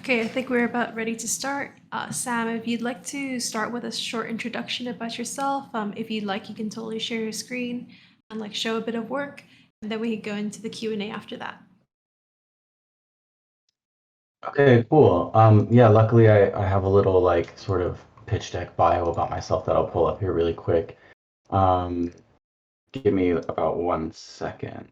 Okay, I think we're about ready to start. Sam, if you'd like to start with a short introduction about yourself, if you'd like, you can totally share your screen and like show a bit of work, and then we can go into the Q&A after that. Okay, cool. Yeah, luckily I have a little like sort of pitch deck bio about myself that I'll pull up here really quick. Um, Give me about 1 second.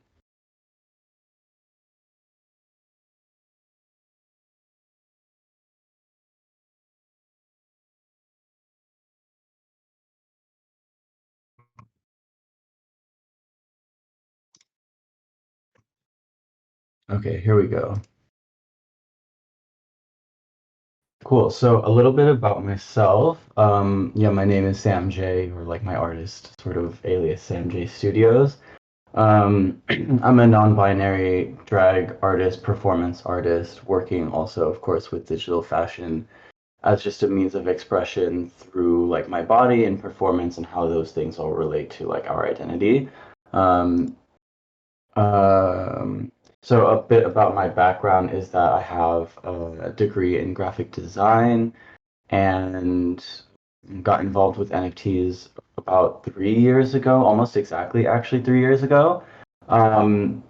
Okay, here we go. Cool. So a little bit about myself. Yeah, my name is Sam J, or like my artist sort of alias Sam J Studios. I'm a non-binary drag artist, performance artist, working also, of course, with digital fashion as just a means of expression through like my body and performance and how those things all relate to like our identity. Um, um, so a bit about my background is that I have a degree in graphic design and got involved with NFTs about 3 years ago, almost exactly actually 3 years ago. Um,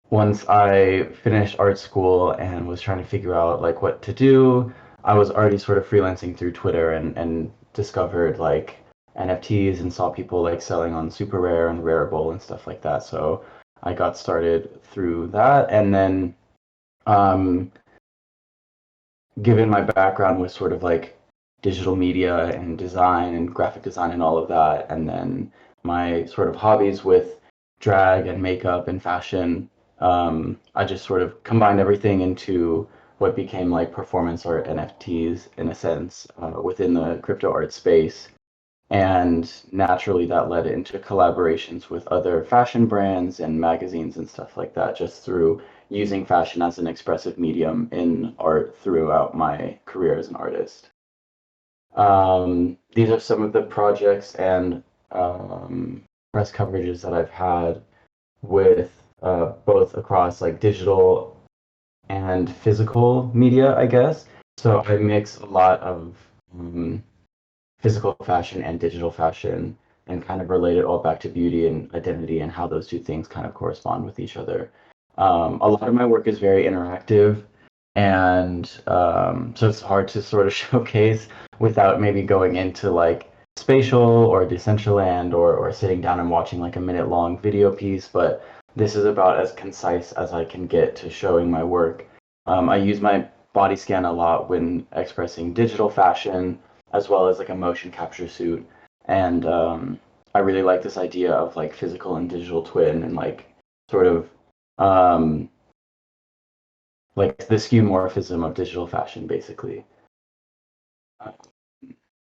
Once I finished art school and was trying to figure out like what to do, I was already sort of freelancing through Twitter and discovered like NFTs and saw people like selling on Super Rare and Rarible and stuff like that. So I got started through that, and then um, given my background with sort of like digital media and design and graphic design and all of that, and then my sort of hobbies with drag and makeup and fashion, I just sort of combined everything into what became like performance art NFTs in a sense within the crypto art space. And naturally, that led into collaborations with other fashion brands and magazines and stuff like that, just through using fashion as an expressive medium in art throughout my career as an artist. These are some of the projects and press coverages that I've had with both across like digital and physical media, I guess. So I mix a lot of um, physical fashion and digital fashion and kind of relate it all back to beauty and identity and how those two things kind of correspond with each other. A lot of my work is very interactive, and so it's hard to sort of showcase without maybe going into like spatial or Decentraland or sitting down and watching like a minute long video piece. But this is about as concise as I can get to showing my work. I use my body scan a lot when expressing digital fashion as well as like a motion capture suit. And I really like this idea of like physical and digital twin and like sort of um, like the skeuomorphism of digital fashion, basically. Uh,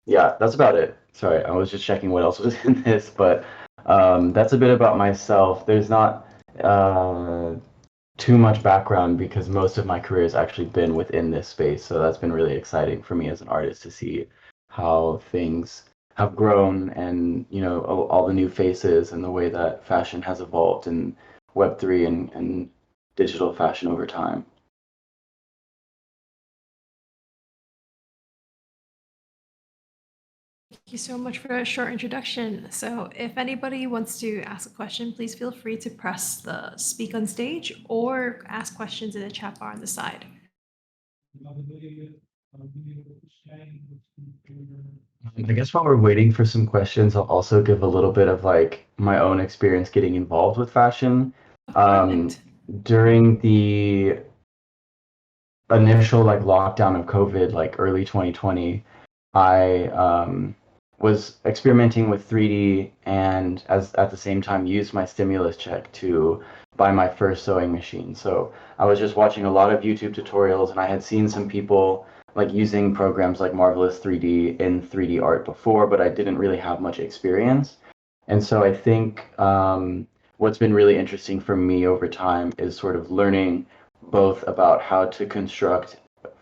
yeah, that's about it. Sorry, I was just checking what else was in this, but that's a bit about myself. There's not too much background because most of my career has actually been within this space. So that's been really exciting for me as an artist to see how things have grown and, you know, all the new faces and the way that fashion has evolved in Web3 and digital fashion over time. Thank you so much for a short introduction. So if anybody wants to ask a question, please feel free to press the speak on stage or ask questions in the chat bar on the side. I guess while we're waiting for some questions, I'll also give a little bit of like my own experience getting involved with fashion. Um, Perfect. During the initial like lockdown of COVID, like early 2020, I was experimenting with 3D and as at the same time used my stimulus check to buy my first sewing machine. So I was just watching a lot of YouTube tutorials and I had seen some people like using programs like Marvelous 3D in 3D art before, but I didn't really have much experience. And so I think what's been really interesting for me over time is sort of learning both about how to construct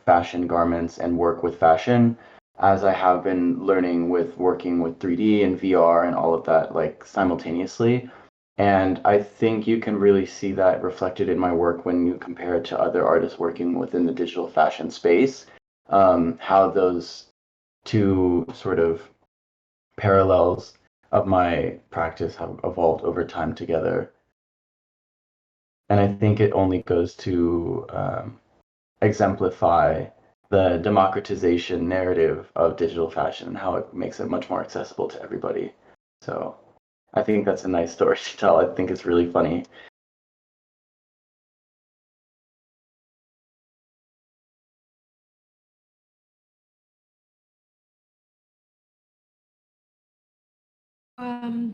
fashion garments and work with fashion, as I have been learning with working with 3D and VR and all of that like simultaneously. And I think you can really see that reflected in my work when you compare it to other artists working within the digital fashion space, how those two sort of parallels of my practice have evolved over time together. And I think it only goes to exemplify the democratization narrative of digital fashion and how it makes it much more accessible to everybody. So I think that's a nice story to tell. I think it's really funny.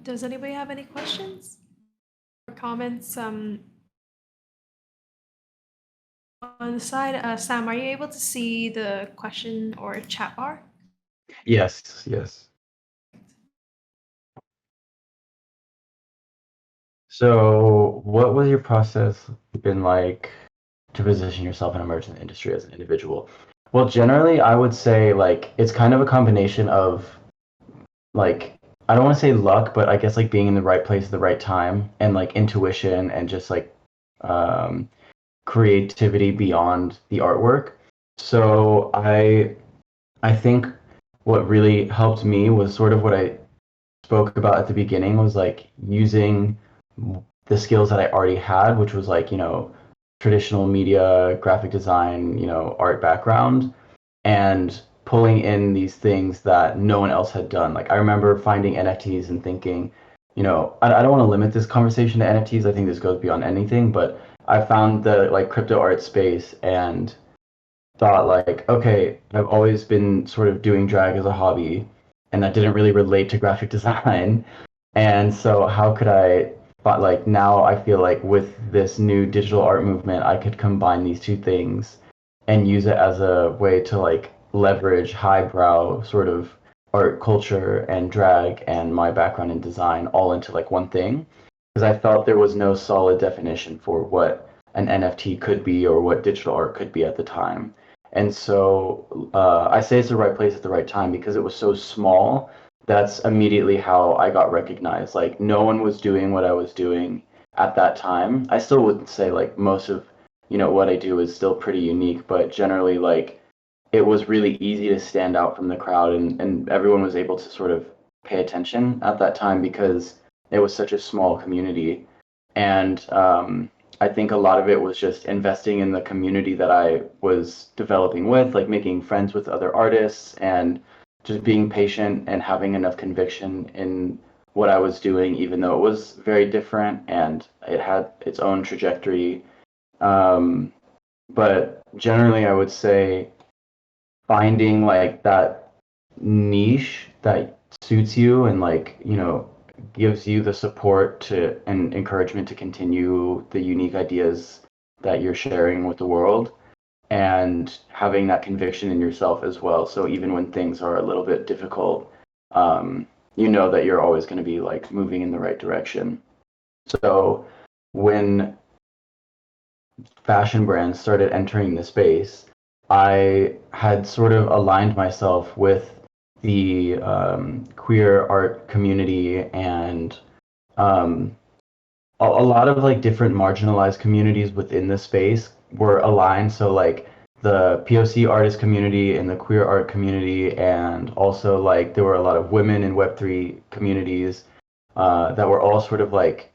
Does anybody have any questions or comments on the side? Sam, are you able to see the question or chat bar? Yes, yes. So, what was your process been like to position yourself and emerge in the industry as an individual? Well, generally, I would say like it's kind of a combination of like I don't want to say luck, but I guess like being in the right place at the right time and like intuition and just like um, creativity beyond the artwork. So I think what really helped me was sort of what I spoke about at the beginning was like using the skills that I already had, which was like, traditional media, graphic design, art background, and pulling in these things that no one else had done. Like I remember finding NFTs and thinking, I don't want to limit this conversation to NFTs. I think this goes beyond anything, but I found the like crypto art space and thought like, okay, I've always been sort of doing drag as a hobby, and that didn't really relate to graphic design. And so how could I, but like now I feel like with this new digital art movement, I could combine these two things and use it as a way to like leverage highbrow sort of art culture and drag and my background in design all into like one thing. Because I felt there was no solid definition for what an NFT could be or what digital art could be at the time. And so I say it's the right place at the right time because it was so small. That's immediately how I got recognized. Like no one was doing what I was doing at that time. I still wouldn't say like most of what I do is still pretty unique, but generally like it was really easy to stand out from the crowd and everyone was able to sort of pay attention at that time because it was such a small community. And I think a lot of it was just investing in the community that I was developing with, like making friends with other artists and just being patient and having enough conviction in what I was doing, even though it was very different and it had its own trajectory. Um, but generally, I would say finding like that niche that suits you and like gives you the support to and encouragement to continue the unique ideas that you're sharing with the world and having that conviction in yourself as well, so even when things are a little bit difficult, you know that you're always going to be like moving in the right direction. So when fashion brands started entering the space, I had sort of aligned myself with the queer art community and um, a lot of like different marginalized communities within the space were aligned. So like the POC artist community and the queer art community, and also like there were a lot of women in Web3 communities that were all sort of like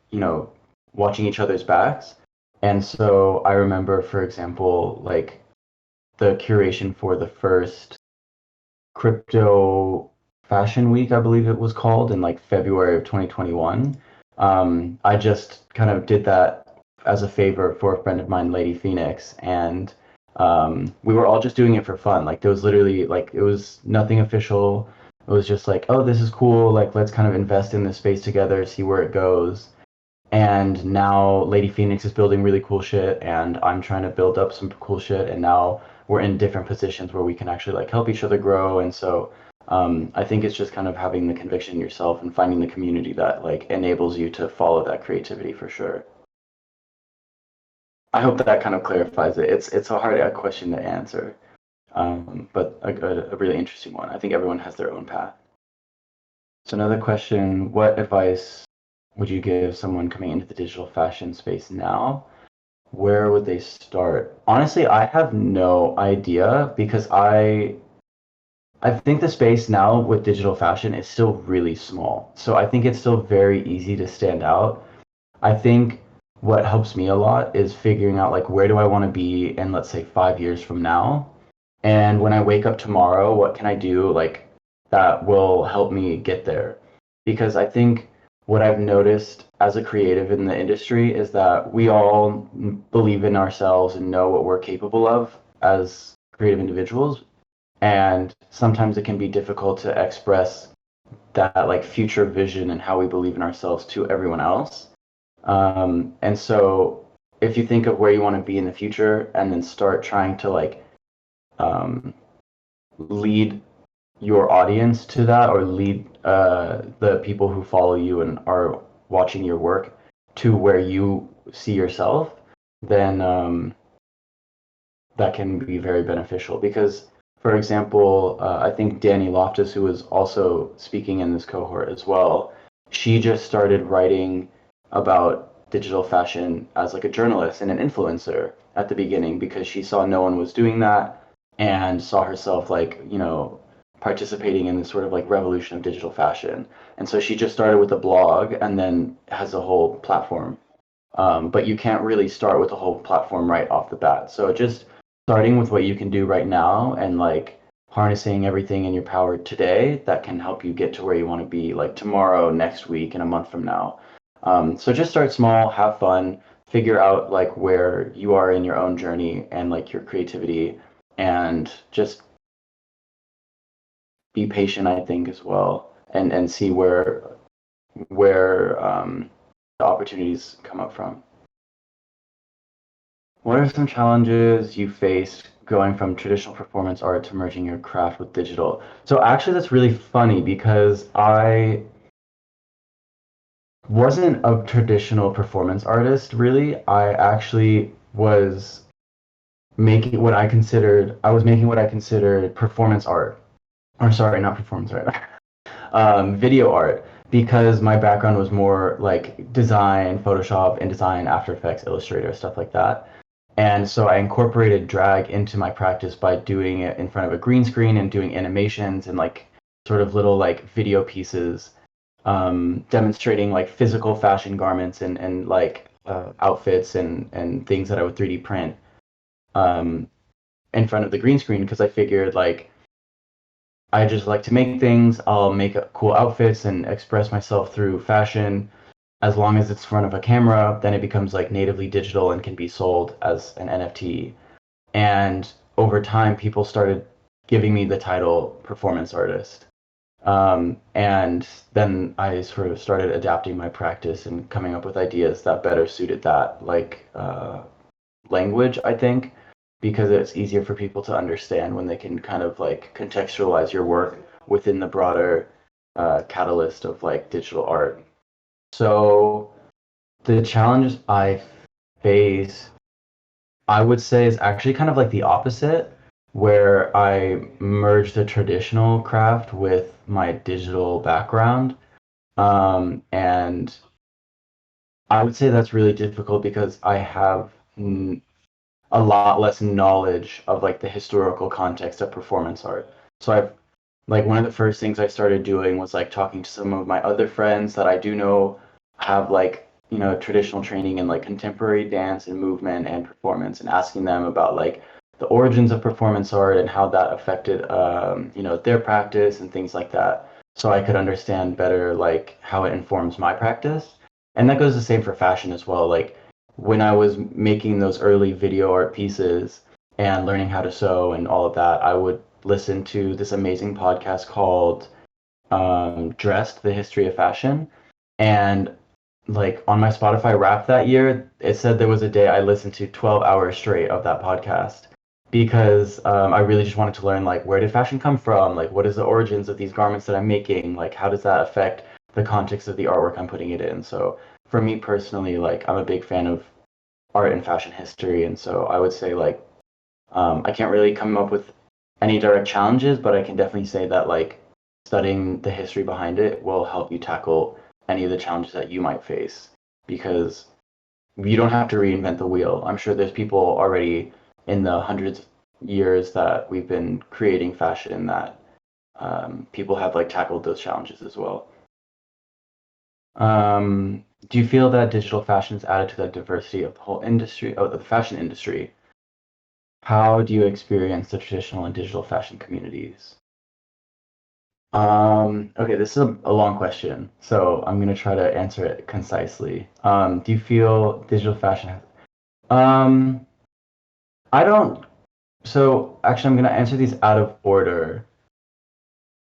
watching each other's backs. And so I remember, for example, like the curation for the first crypto fashion week, I believe it was called, in like February of 2021. I just kind of did that as a favor for a friend of mine, Lady Phoenix, and we were all just doing it for fun. Like there was literally like it was nothing official. It was just like, oh, this is cool. Like let's kind of invest in this space together, see where it goes. And now Lady Phoenix is building really cool shit, and I'm trying to build up some cool shit. And now we're in different positions where we can actually like help each other grow. And so I think it's just kind of having the conviction in yourself and finding the community that like enables you to follow that creativity for sure. I hope that kind of clarifies it. It's a hard question to answer, but a really interesting one. I think everyone has their own path. So another question: what advice would you give someone coming into the digital fashion space now? Where would they start? Honestly, I have no idea because I think the space now with digital fashion is still really small. So I think it's still very easy to stand out. I think what helps me a lot is figuring out like where do I want to be in, let's say, 5 years from now. And when I wake up tomorrow, what can I do like that will help me get there? Because I think what I've noticed as a creative in the industry is that we all believe in ourselves and know what we're capable of as creative individuals. And sometimes it can be difficult to express that like future vision and how we believe in ourselves to everyone else. And so if you think of where you want to be in the future and then start trying to like um, lead your audience to that or lead the people who follow you and are watching your work to where you see yourself, then that can be very beneficial. Because, for example, I think Danny Loftus, who was also speaking in this cohort as well, she just started writing about digital fashion as like a journalist and an influencer at the beginning because she saw no one was doing that and saw herself like, participating in this sort of like revolution of digital fashion. And so she just started with a blog and then has a whole platform. But you can't really start with a whole platform right off the bat. So just starting with what you can do right now and like harnessing everything in your power today that can help you get to where you want to be like tomorrow, next week, and a month from now. So just start small, have fun, figure out like where you are in your own journey and like your creativity, and just be patient, I think, as well, and see where the opportunities come up from. What are some challenges you faced going from traditional performance art to merging your craft with digital? So actually, that's really funny because I wasn't a traditional performance artist, really. I actually was I was making what I considered performance art. Or sorry, not performance art, video art, because my background was more like design, Photoshop, InDesign, After Effects, Illustrator, stuff like that. And so I incorporated drag into my practice by doing it in front of a green screen and doing animations and like sort of little like video pieces, demonstrating like physical fashion garments and like outfits and things that I would 3D print um, in front of the green screen because I figured like I just like to make things. I'll make cool outfits and express myself through fashion. As long as it's in front of a camera, then it becomes like natively digital and can be sold as an NFT. And over time, people started giving me the title performance artist. And then I sort of started adapting my practice and coming up with ideas that better suited that, like language, I think, because it's easier for people to understand when they can kind of like contextualize your work within the broader catalyst of like digital art. So the challenges I face, I would say, is actually kind of like the opposite, where I merge the traditional craft with my digital background. And I would say that's really difficult because I have a lot less knowledge of like the historical context of performance art. So I've like one of the first things I started doing was like talking to some of my other friends that I do know have like, traditional training in like contemporary dance and movement and performance and asking them about like the origins of performance art and how that affected their practice and things like that. So I could understand better like how it informs my practice. And that goes the same for fashion as well. Like when I was making those early video art pieces and learning how to sew and all of that, I would listen to this amazing podcast called Dressed, The History of Fashion. And like on my Spotify Wrapped that year, it said there was a day I listened to 12 hours straight of that podcast because I really just wanted to learn like where did fashion come from? Like what is the origins of these garments that I'm making? Like how does that affect the context of the artwork I'm putting it in? So for me personally, like I'm a big fan of art and fashion history, and so I would say like I can't really come up with any direct challenges, but I can definitely say that like studying the history behind it will help you tackle any of the challenges that you might face, because you don't have to reinvent the wheel. I'm sure there's people already in the hundreds of years that we've been creating fashion that people have like tackled those challenges as well. Do you feel that digital fashion has added to the diversity of the whole industry, of the fashion industry? How do you experience the traditional and digital fashion communities? Okay, this is a long question, so I'm gonna try to answer it concisely. Do you feel digital fashion has, um, I don't, so actually I'm gonna answer these out of order.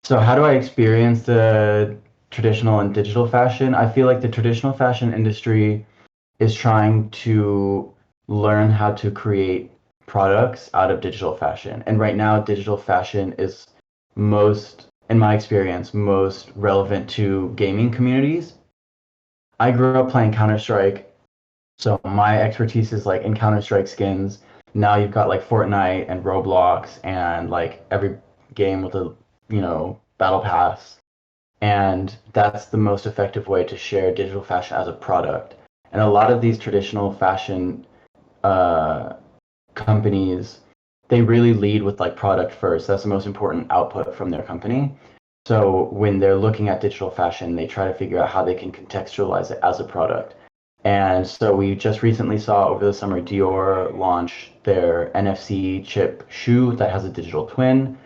So how do I experience the traditional and digital fashion? I feel like the traditional fashion industry is trying to learn how to create products out of digital fashion. And right now, digital fashion is most, in my experience, most relevant to gaming communities. I grew up playing Counter-Strike, so my expertise is like in Counter-Strike skins. Now you've got like Fortnite and Roblox and like every game with a, battle pass. And that's the most effective way to share digital fashion as a product. And a lot of these traditional fashion uh, companies, they really lead with like product first. That's the most important output from their company. So when they're looking at digital fashion, they try to figure out how they can contextualize it as a product. And so we just recently saw over the summer Dior launch their NFC chip shoe that has a digital twin.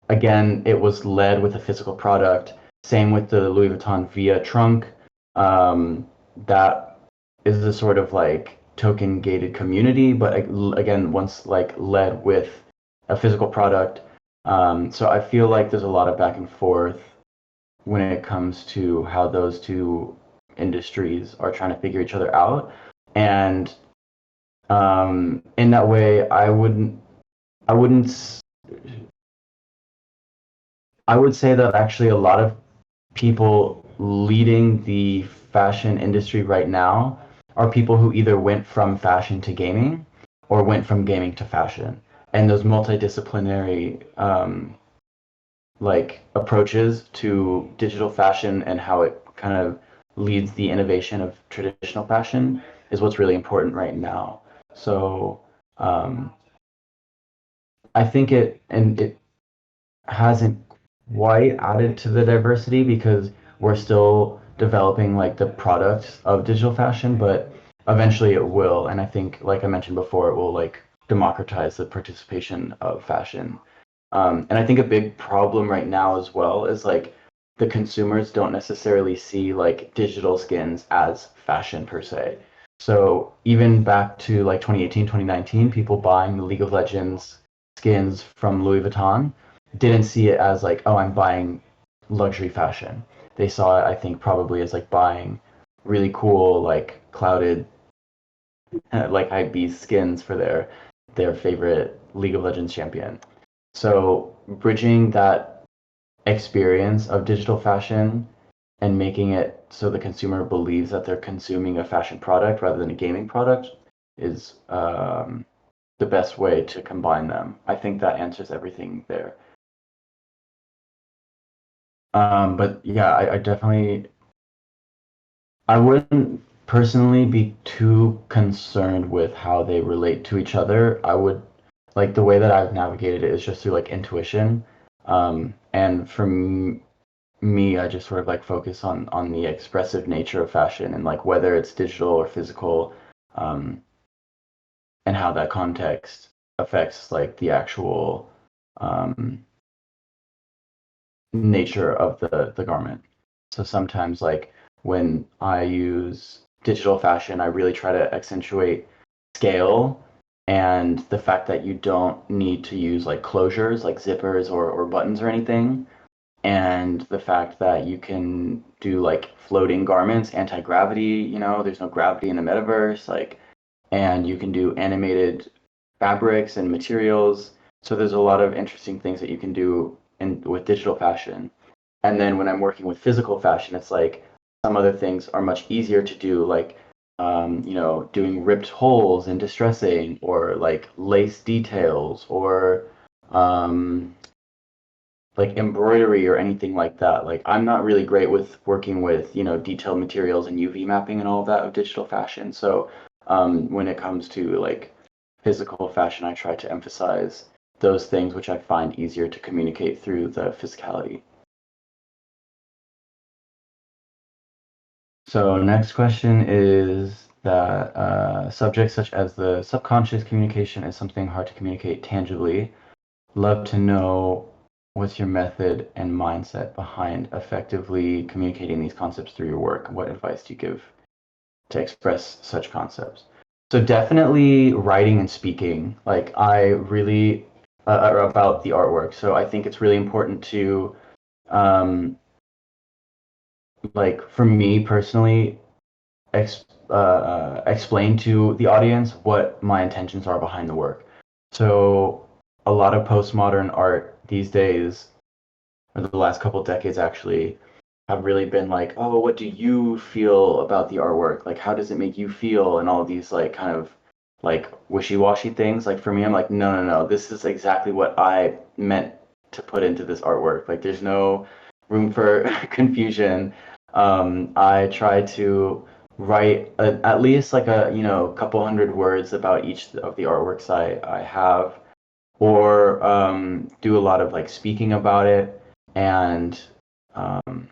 Again, it was led with a physical product. Same with the Louis Vuitton Via trunk. That is a sort of like token gated community, but again, once like led with a physical product. So I feel like there's a lot of back and forth when it comes to how those two industries are trying to figure each other out. And in that way, I wouldn't, I would say that actually a lot of people leading the fashion industry right now are people who either went from fashion to gaming or went from gaming to fashion. And those multidisciplinary like approaches to digital fashion and how it kind of leads the innovation of traditional fashion is what's really important right now. So um, I think it hasn't quite added to the diversity because we're still developing like the products of digital fashion, but eventually it will. And I think, like I mentioned before, it will like democratize the participation of fashion. And I think a big problem right now as well is like the consumers don't necessarily see like digital skins as fashion per se. So even back to like 2018, 2019, people buying the League of Legends skins from Louis Vuitton didn't see it as like, oh, I'm buying luxury fashion. They saw it, I think, probably as like buying really cool, like clouded, like hype beast skins for their favorite League of Legends champion. So bridging that experience of digital fashion and making it so the consumer believes that they're consuming a fashion product rather than a gaming product is the best way to combine them. I think that answers everything there. But yeah, I definitely, I wouldn't personally be too concerned with how they relate to each other. I would like the way that I've navigated it is just through like intuition. And for me, I just sort of like focus on the expressive nature of fashion and like whether it's digital or physical, um, and how that context affects like the actual um, nature of the garment. So sometimes like when I use digital fashion, I really try to accentuate scale and the fact that you don't need to use like closures like zippers or buttons or anything. And the fact that you can do like floating garments, anti-gravity, there's no gravity in the metaverse, like, and you can do animated fabrics and materials. So there's a lot of interesting things that you can do with digital fashion. And then when I'm working with physical fashion, it's like some other things are much easier to do, like doing ripped holes and distressing, or like lace details, or um, like embroidery or anything like that. Like I'm not really great with working with, detailed materials and UV mapping and all of that of digital fashion. So when it comes to like physical fashion, I try to emphasize those things which I find easier to communicate through the physicality. So next question is that subjects such as the subconscious communication is something hard to communicate tangibly. Love to know what's your method and mindset behind effectively communicating these concepts through your work. What advice do you give to express such concepts? So definitely writing and speaking. Like I really about the artwork. So I think it's really important to um, like for me personally explain to the audience what my intentions are behind the work. So a lot of postmodern art these days, or the last couple of decades actually, have really been like, oh, what do you feel about the artwork? Like, how does it make you feel? And all of these like kind of like wishy-washy things. Like for me, I'm like, no, no, no, this is exactly what I meant to put into this artwork. Like there's no room for confusion. I try to write at least like a couple hundred words about each of the artworks I have, or do a lot of like speaking about it, and um,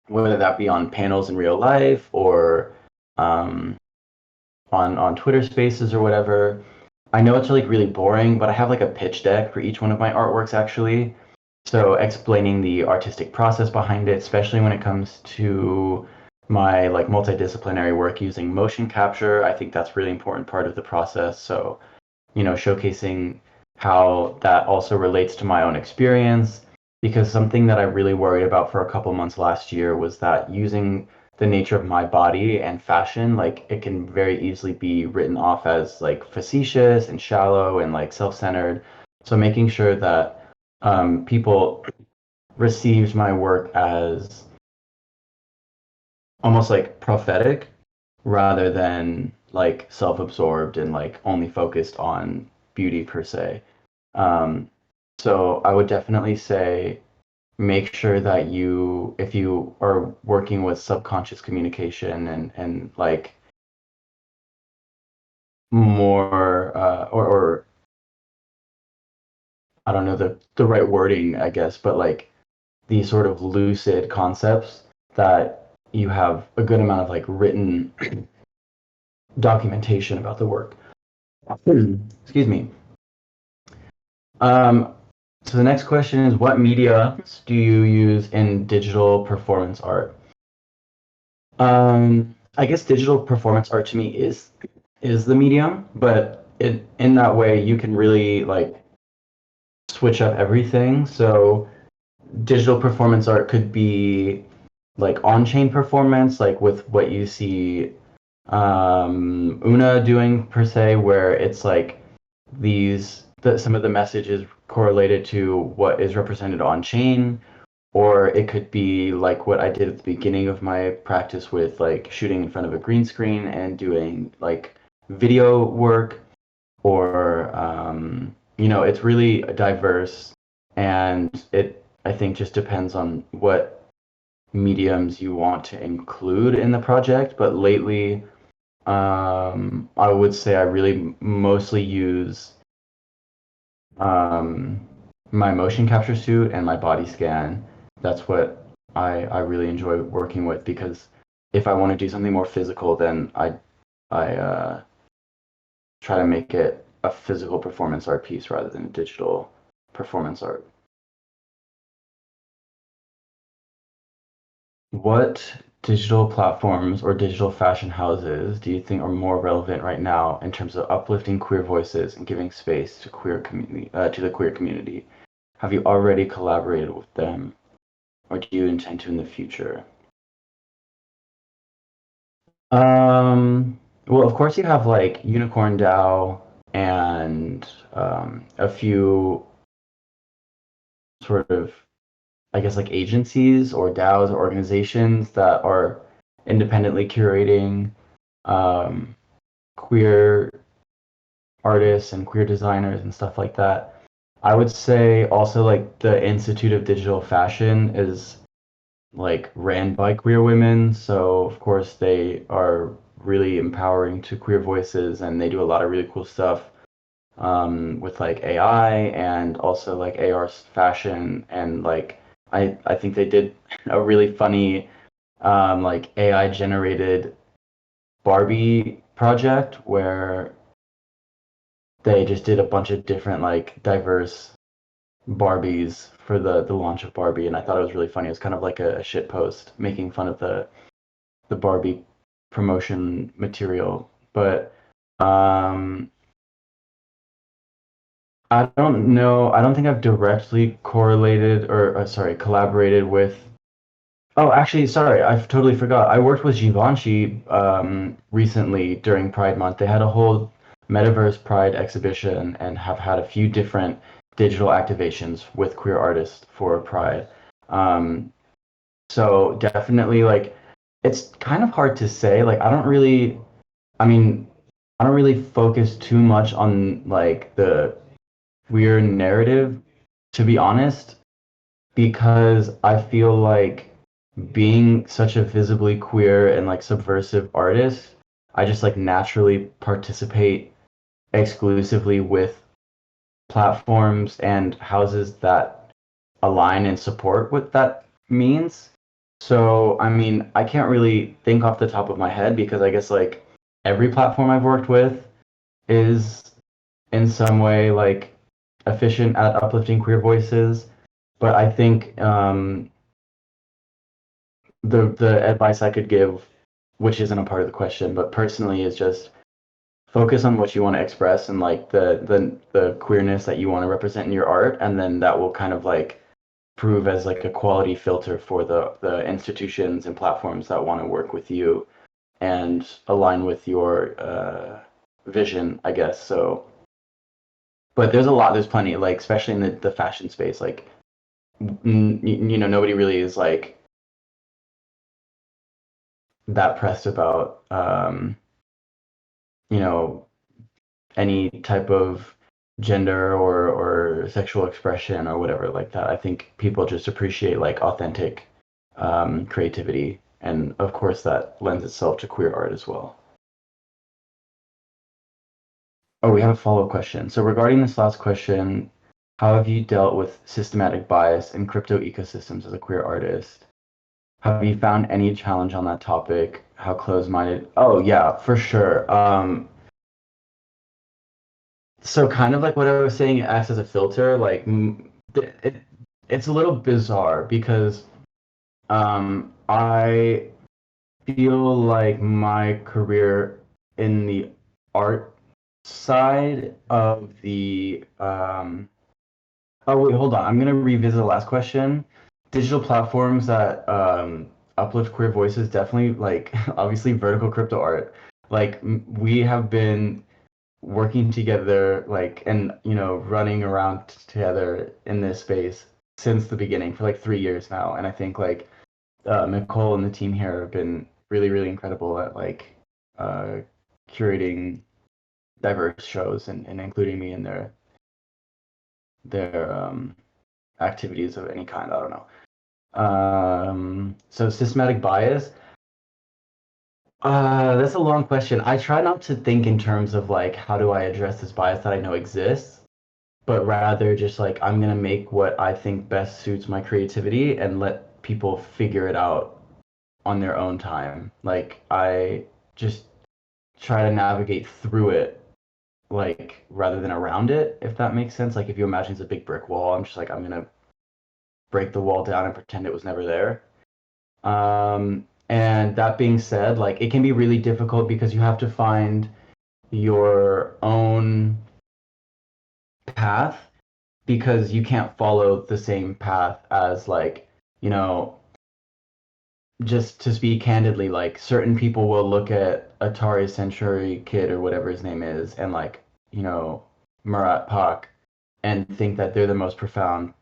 whether that be on panels in real life or um, on Twitter Spaces or whatever. I know it's like really boring, but I have like a pitch deck for each one of my artworks actually. So explaining the artistic process behind it, especially when it comes to my like multidisciplinary work using motion capture, I think that's really important part of the process. So, showcasing how that also relates to my own experience, because something that I really worried about for a couple months last year was that using the nature of my body and fashion, like it can very easily be written off as like facetious and shallow and like self-centered. So making sure that people received my work as almost like prophetic rather than like self-absorbed and like only focused on beauty per se. Um, so I would definitely say make sure that if you are working with subconscious communication and like more or I don't know the right wording, I guess, but like these sort of lucid concepts that you have a good amount of like written documentation about the work. Excuse me. Um, so the next question is, what media do you use in digital performance art? I guess digital performance art to me is the medium, but in that way you can really like switch up everything. So digital performance art could be like on-chain performance, like with what you see Una doing per se, where it's like some of the message is correlated to what is represented on chain, or it could be like what I did at the beginning of my practice with like shooting in front of a green screen and doing like video work, or it's really diverse, and it I think just depends on what mediums you want to include in the project. But lately, I would say I really mostly use um, my motion capture suit and my body scan. That's what I really enjoy working with, because if I want to do something more physical, then I try to make it a physical performance art piece rather than a digital performance art. What digital platforms or digital fashion houses do you think are more relevant right now in terms of uplifting queer voices and giving space to the queer community? Have you already collaborated with them, or do you intend to in the future? Well, of course you have like Unicorn DAO and a few sort of, I guess, like agencies or DAOs or organizations that are independently curating um, queer artists and queer designers and stuff like that. I would say also like the Institute of Digital Fashion is like ran by queer women, so of course they are really empowering to queer voices, and they do a lot of really cool stuff with like AI and also like AR fashion, and like I think they did a really funny like AI generated Barbie project where they just did a bunch of different like diverse Barbies for the launch of Barbie, and I thought it was really funny. It was kind of like a shit post making fun of the Barbie promotion material. But um, I don't know. I don't think I've directly correlated or sorry, collaborated with. Oh, actually, sorry, I totally forgot. I worked with Givenchy recently during Pride Month. They had a whole Metaverse Pride exhibition and have had a few different digital activations with queer artists for Pride. Um, so definitely, like, it's kind of hard to say. Like, I mean, I don't really focus too much on like the queer narrative, to be honest, because I feel like being such a visibly queer and like subversive artist, I just like naturally participate exclusively with platforms and houses that align and support what that means. So, I mean, I can't really think off the top of my head because I guess like every platform I've worked with is in some way like efficient at uplifting queer voices. But I think the advice I could give, which isn't a part of the question, but personally is just focus on what you want to express and like the queerness that you want to represent in your art, and then that will kind of like prove as like a quality filter for the institutions and platforms that want to work with you and align with your vision, I guess. So, but there's a lot, there's plenty, like especially in the fashion space, like you know, nobody really is like that pressed about you know, any type of gender or sexual expression or whatever like that. I think people just appreciate like authentic creativity, and of course that lends itself to queer art as well. Oh, we have a follow-up question. So regarding this last question, how have you dealt with systematic bias in crypto ecosystems as a queer artist? Have you found any challenge on that topic? How close-minded? Oh yeah, for sure. So kind of like what I was saying, it acts as a filter. Like it's a little bizarre because I feel like my career in the art side of the oh wait, hold on. I'm gonna revisit the last question. Digital platforms that uplift queer voices definitely like obviously vertical crypto art. Like we have been working together like and you know running around together in this space since the beginning for like 3 years now, and I think like Nicole and the team here have been really incredible at like uh, curating diverse shows and including me in their activities of any kind. I don't know. So systematic bias, that's a long question. I try not to think in terms of like how do I address this bias that I know exists, but rather just like I'm gonna make what I think best suits my creativity and let people figure it out on their own time. Like I just try to navigate through it, like rather than around it, if that makes sense. Like if you imagine it's a big brick wall, I'm just like I'm gonna break the wall down and pretend it was never there. And that being said, like it can be really difficult because you have to find your own path because you can't follow the same path as like, you know, just to speak candidly, like certain people will look at Atari Century Kid or whatever his name is and like, you know, Murat Pak and think that they're the most profound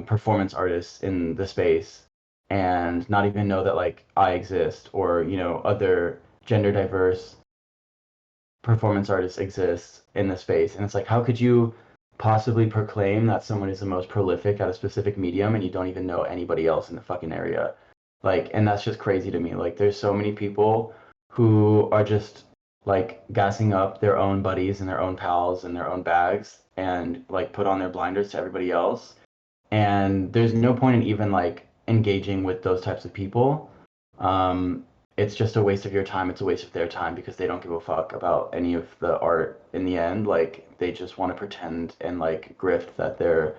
performance artists in the space and not even know that like I exist or, you know, other gender diverse performance artists exist in the space. And it's like, how could you possibly proclaim that someone is the most prolific at a specific medium and you don't even know anybody else in the fucking area. Like, and that's just crazy to me. Like, there's so many people who are just like gassing up their own buddies and their own pals and their own bags and like put on their blinders to everybody else. And there's no point in even like engaging with those types of people. Um, it's just a waste of your time. It's a waste of their time because they don't give a fuck about any of the art in the end. Like they just want to pretend and like grift that they're,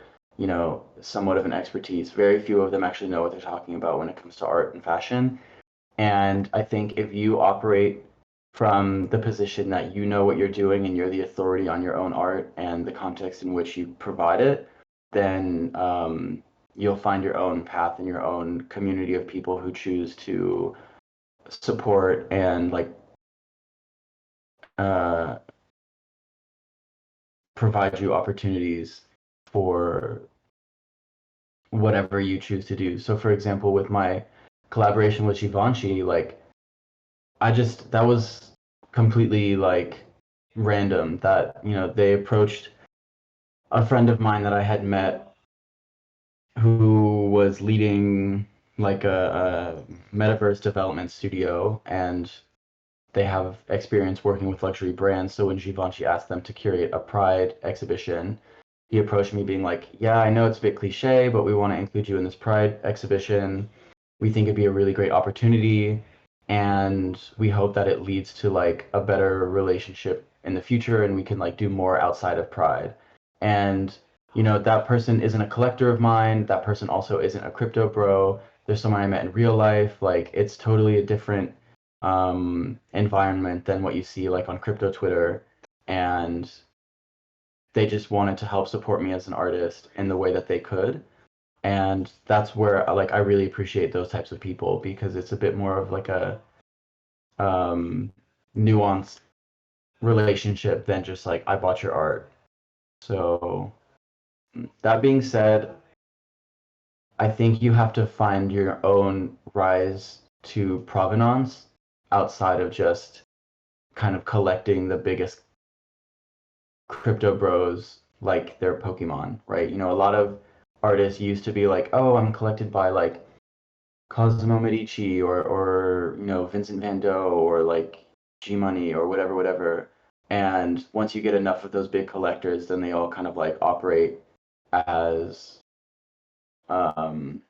somewhat of an expertise. Very few of them actually know what they're talking about when it comes to art and fashion. And I think if you operate from the position that you know what you're doing and you're the authority on your own art and the context in which you provide it, then you'll find your own path and your own community of people who choose to support and like uh, provide you opportunities for whatever you choose to do. So, for example, with my collaboration with Givenchy, like that was completely like random that, they approached a friend of mine that I had met who was leading like a metaverse development studio, and they have experience working with luxury brands. So when Givenchy asked them to curate a Pride exhibition, he approached me being like, "Yeah, I know it's a bit cliche, but we want to include you in this Pride exhibition. We think it'd be a really great opportunity, and we hope that it leads to like a better relationship in the future, and we can like do more outside of Pride." And that person isn't a collector of mine. That person also isn't a crypto bro. There's someone I met in real life. Like it's totally a different environment than what you see like on crypto Twitter, and they just wanted to help support me as an artist in the way that they could. And that's where like I really appreciate those types of people because it's a bit more of like a um, nuanced relationship than just like I bought your art. So that being said, I think you have to find your own rise to provenance outside of just kind of collecting the biggest crypto bros like their Pokemon, right? A lot of artists used to be like, oh, I'm collected by like Cosmo Medici or Vincent Van Gogh or like gmoney or whatever. And once you get enough of those big collectors, then they all kind of like operate as um,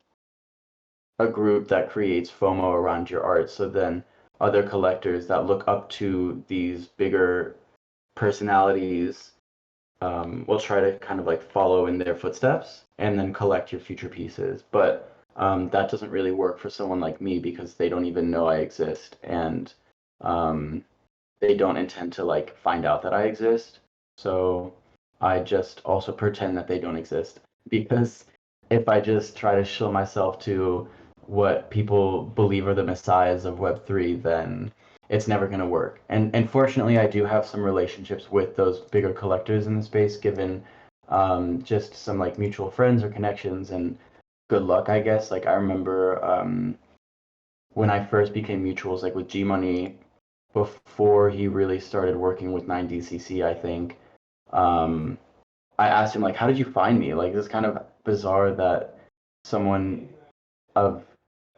a group that creates FOMO around your art. So then other collectors that look up to these bigger personalities will try to kind of like follow in their footsteps and then collect your future pieces. But that doesn't really work for someone like me because they don't even know I exist, and um, they don't intend to like find out that I exist. So I just also pretend that they don't exist because if I just try to show myself to what people believe are the messiahs of Web3, then it's never going to work. And fortunately, I do have some relationships with those bigger collectors in the space, given just some like mutual friends or connections and good luck, I guess. Like I remember when I first became mutuals, like with G Money, before he really started working with 9DCC, I think. Um, I asked him like, "How did you find me?" Like, it's kind of bizarre that someone of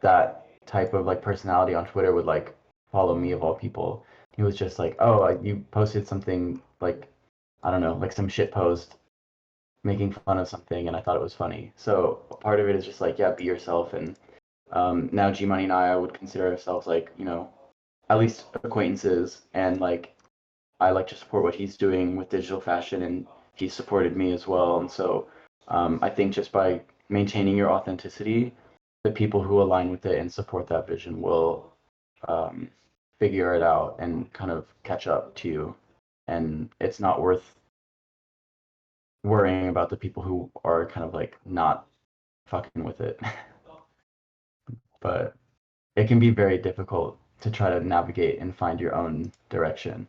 that type of like personality on Twitter would like follow me of all people. He was just like, "Oh, you posted something like I don't know, like some shit post making fun of something, and I thought it was funny." So part of it is just like, yeah, be yourself. And now G Money and I would consider ourselves like at least acquaintances, and like I like to support what he's doing with digital fashion, and he supported me as well. And so I think just by maintaining your authenticity, the people who align with it and support that vision will um, figure it out and kind of catch up to you. And it's not worth worrying about the people who are kind of like not fucking with it. But it can be very difficult to try to navigate and find your own direction.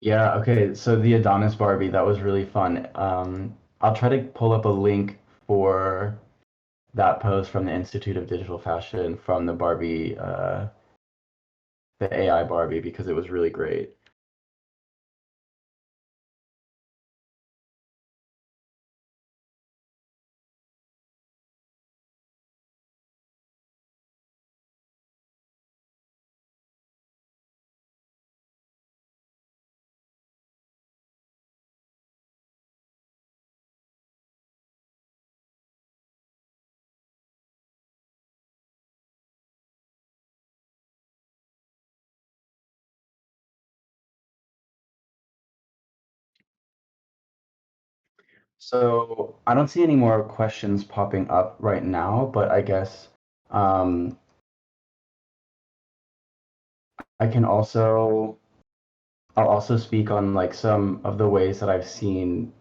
Yeah, okay. So the Adonis Barbie, that was really fun. I'll try to pull up a link for that post from the Institute of Digital Fashion from the Barbie, the AI Barbie, because it was really great. So I don't see any more questions popping up right now, but I guess um, I can also I'll also speak on like some of the ways that I've seen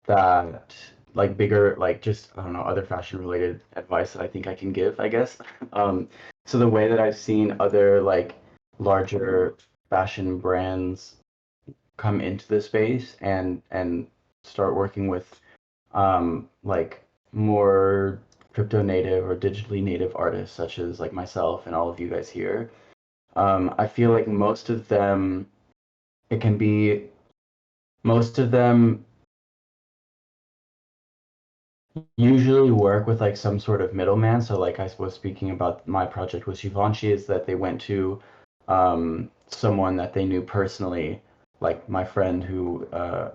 that like bigger like just I don't know other fashion related advice that I think I can give, I guess. Um, so the way that I've seen other like larger fashion brands come into the space and start working with like more crypto native or digitally native artists such as like myself and all of you guys here. I feel like it can be most of them usually work with like some sort of middleman. So like I was speaking about my project with Givenchy is that they went to someone that they knew personally, like my friend who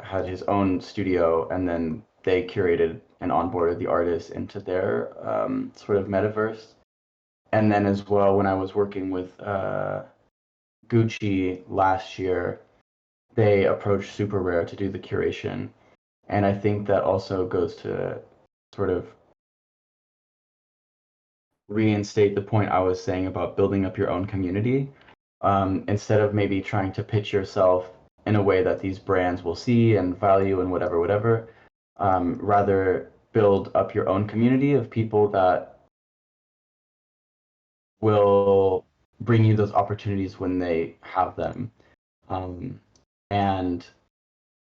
had his own studio, and then they curated and onboarded the artist into their sort of metaverse. And then as well, when I was working with Gucci last year, they approached Super Rare to do the curation. And I think that also goes to sort of reinstate the point I was saying about building up your own community. Instead of maybe trying to pitch yourself in a way that these brands will see and value and whatever, whatever, rather build up your own community of people that will bring you those opportunities when they have them. Um, and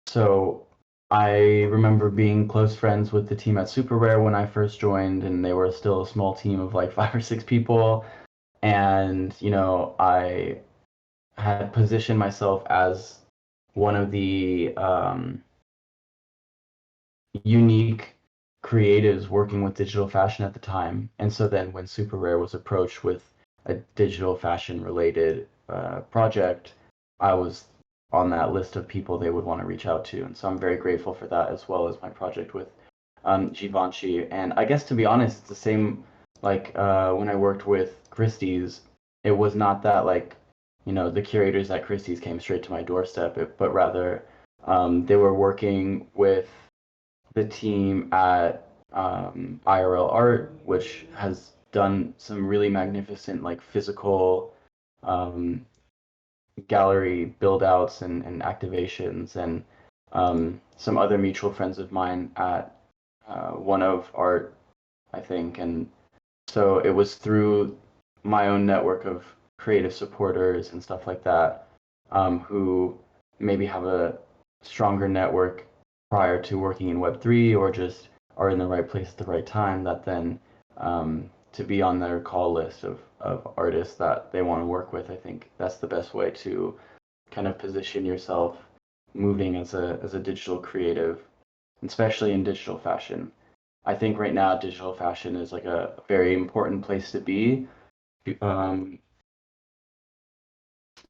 so I remember being close friends with the team at Super Rare when I first joined, and they were still a small team of like 5 or 6 people. And, I had positioned myself as one of the unique creatives working with digital fashion at the time. And so then when Super Rare was approached with a digital fashion related project, I was on that list of people they would want to reach out to. And so I'm very grateful for that, as well as my project with Givenchy. And I guess to be honest, it's the same like when I worked with Christie's, it was not that like, the curators at Christie's came straight to my doorstep, but rather they were working with the team at IRL Art, which has done some really magnificent like physical um, gallery build outs and activations, and some other mutual friends of mine at One of Art, I think. And so it was through my own network of creative supporters and stuff like that, who maybe have a stronger network prior to working in Web3 or just are in the right place at the right time, that then to be on their call list of artists that they want to work with. I think that's the best way to kind of position yourself moving as a digital creative, especially in digital fashion. I think right now digital fashion is like a very important place to be um,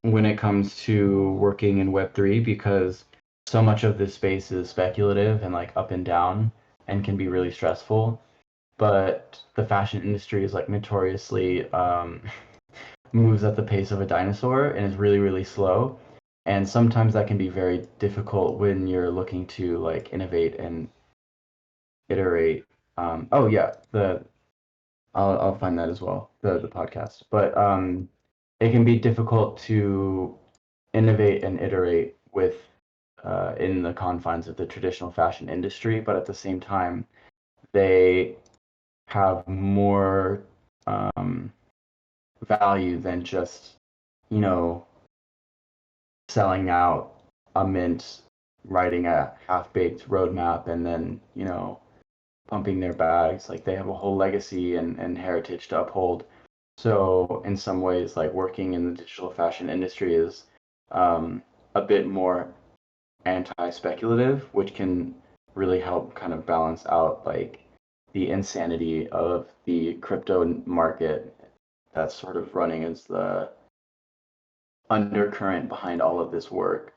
when it comes to working in Web3, because so much of this space is speculative and like up and down and can be really stressful. But the fashion industry is like notoriously moves at the pace of a dinosaur and is really, really slow. And sometimes that can be very difficult when you're looking to like innovate and iterate. Oh yeah, the I'll find that as well, the podcast. But it can be difficult to innovate and iterate with in the confines of the traditional fashion industry, but at the same time, they have more um, value than just, you know, selling out a mint, writing a half-baked roadmap, and then, pumping their bags. Like they have a whole legacy and heritage to uphold. So in some ways, like working in the digital fashion industry is a bit more anti-speculative, which can really help kind of balance out like the insanity of the crypto market that's sort of running as the undercurrent behind all of this work,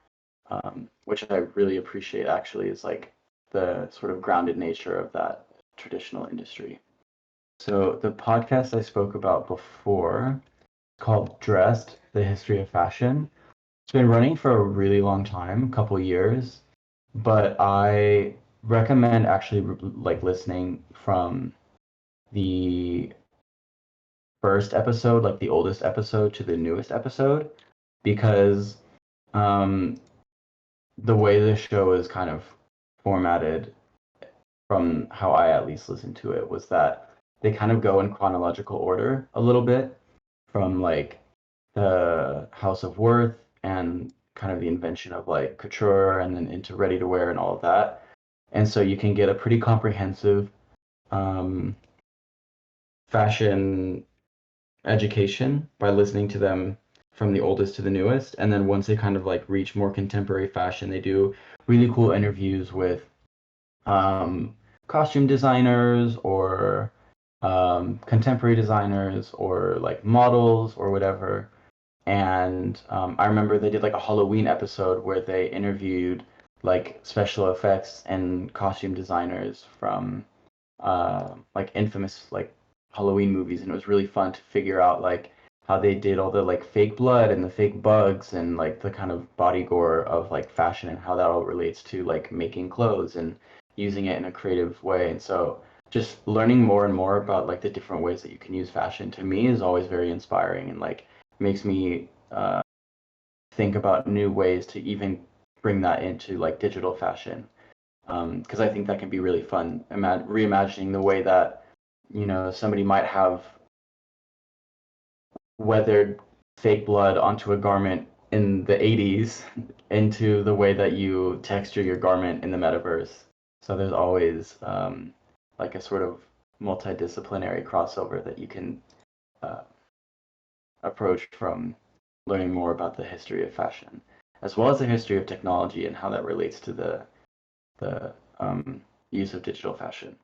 which I really appreciate actually is like the sort of grounded nature of that traditional industry. So the podcast I spoke about before called Dressed, The History of Fashion. It's been running for a really long time, a couple years, but I recommend actually like listening from the first episode, like the oldest episode, to the newest episode, because um, the way the show is kind of formatted, from how I at least listened to it, was that they kind of go in chronological order a little bit from like the House of Worth and kind of the invention of like couture and then into ready to wear and all of that. And so you can get a pretty comprehensive um, fashion education by listening to them from the oldest to the newest. And then once they kind of like reach more contemporary fashion, they do really cool interviews with um, costume designers or contemporary designers or like models or whatever. And I remember they did like a Halloween episode where they interviewed like special effects and costume designers from like infamous like Halloween movies, and it was really fun to figure out like how they did all the like fake blood and the fake bugs and like the kind of body gore of like fashion and how that all relates to like making clothes and using it in a creative way. And so just learning more and more about like the different ways that you can use fashion to me is always very inspiring and like makes me think about new ways to even bring that into like digital fashion, because I think that can be really fun. Reimagining the way that somebody might have weathered fake blood onto a garment in the 80s into the way that you texture your garment in the metaverse. So there's always like a sort of multidisciplinary crossover that you can uh, approach from learning more about the history of fashion, as well as the history of technology and how that relates to the use of digital fashion.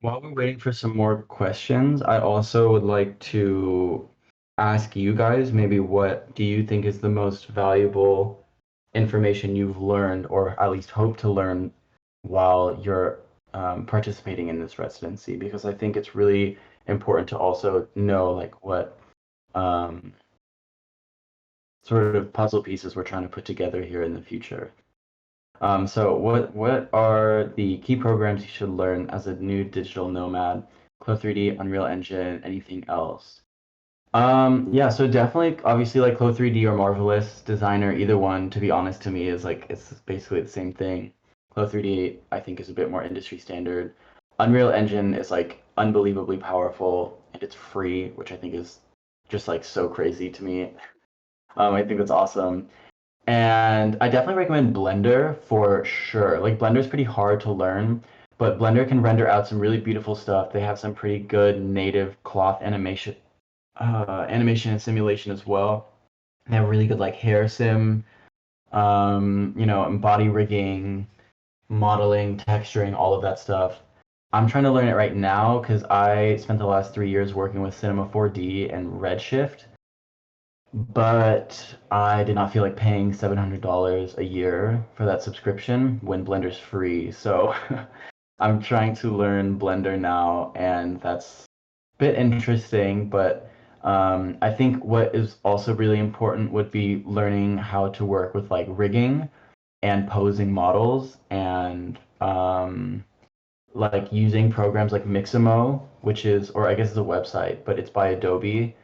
While we're waiting for some more questions, I also would like to ask you guys maybe what do you think is the most valuable information you've learned or at least hope to learn while you're participating in this residency? Because I think it's really important to also know like what um, sort of puzzle pieces we're trying to put together here in the future. So what are the key programs you should learn as a new digital nomad? Clo 3D, Unreal Engine, anything else? Yeah, so definitely, obviously, like Clo 3D or Marvelous Designer, either one, to be honest, to me is like it's basically the same thing. Clo 3D, I think, is a bit more industry standard. Unreal Engine is like unbelievably powerful and it's free, which I think is just like so crazy to me. I think that's awesome. And I definitely recommend Blender for sure. Like Blender's pretty hard to learn, but Blender can render out some really beautiful stuff. They have some pretty good native cloth animation and simulation as well. They have really good like hair sim, and body rigging, modeling, texturing, all of that stuff. I'm trying to learn it right now because I spent the last 3 years working with Cinema 4D and Redshift, but I did not feel like paying $700 a year for that subscription when Blender's free. So I'm trying to learn Blender now, and that's a bit interesting. But I think what is also really important would be learning how to work with like rigging and posing models and like using programs like Mixamo, which is, or I guess it's a website, but it's by Adobe,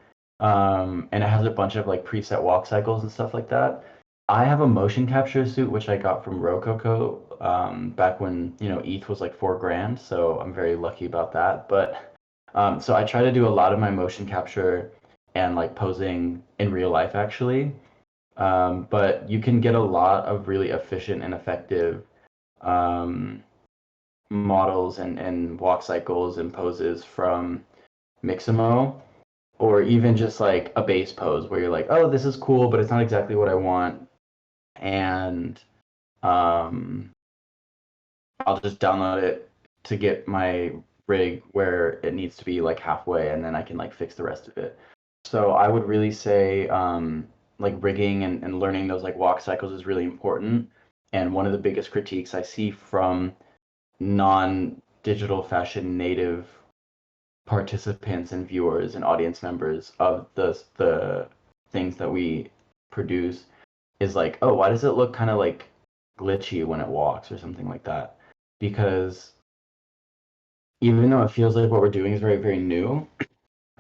and it has a bunch of like preset walk cycles and stuff like that. I have a motion capture suit which I got from Rococo back when ETH was like 4 grand, so I'm very lucky about that. But so I try to do a lot of my motion capture and like posing in real life actually. But you can get a lot of really efficient and effective um, models and walk cycles and poses from Mixamo, or even just like a base pose where you're like, oh, this is cool, but it's not exactly what I want. And um, I'll just download it to get my rig where it needs to be like halfway, and then I can like fix the rest of it. So I would really say like rigging and learning those like walk cycles is really important. And one of the biggest critiques I see from non-digital fashion native participants and viewers and audience members of the things that we produce is like, oh, why does it look kind of like glitchy when it walks or something like that? Because even though it feels like what we're doing is very, very new,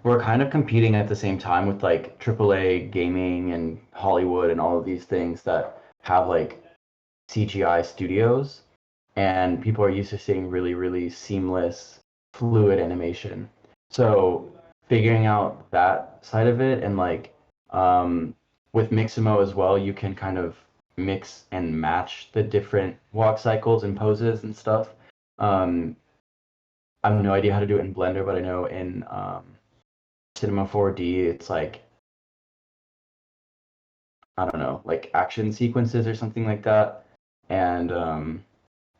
we're kind of competing at the same time with like AAA gaming and Hollywood and all of these things that have like CGI studios, and people are used to seeing really, really seamless, fluid animation. So figuring out that side of it, and like with Mixamo as well, you can kind of mix and match the different walk cycles and poses and stuff. Um, I have no idea how to do it in Blender, but I know in Cinema 4D, it's like, I don't know, like action sequences or something like that. And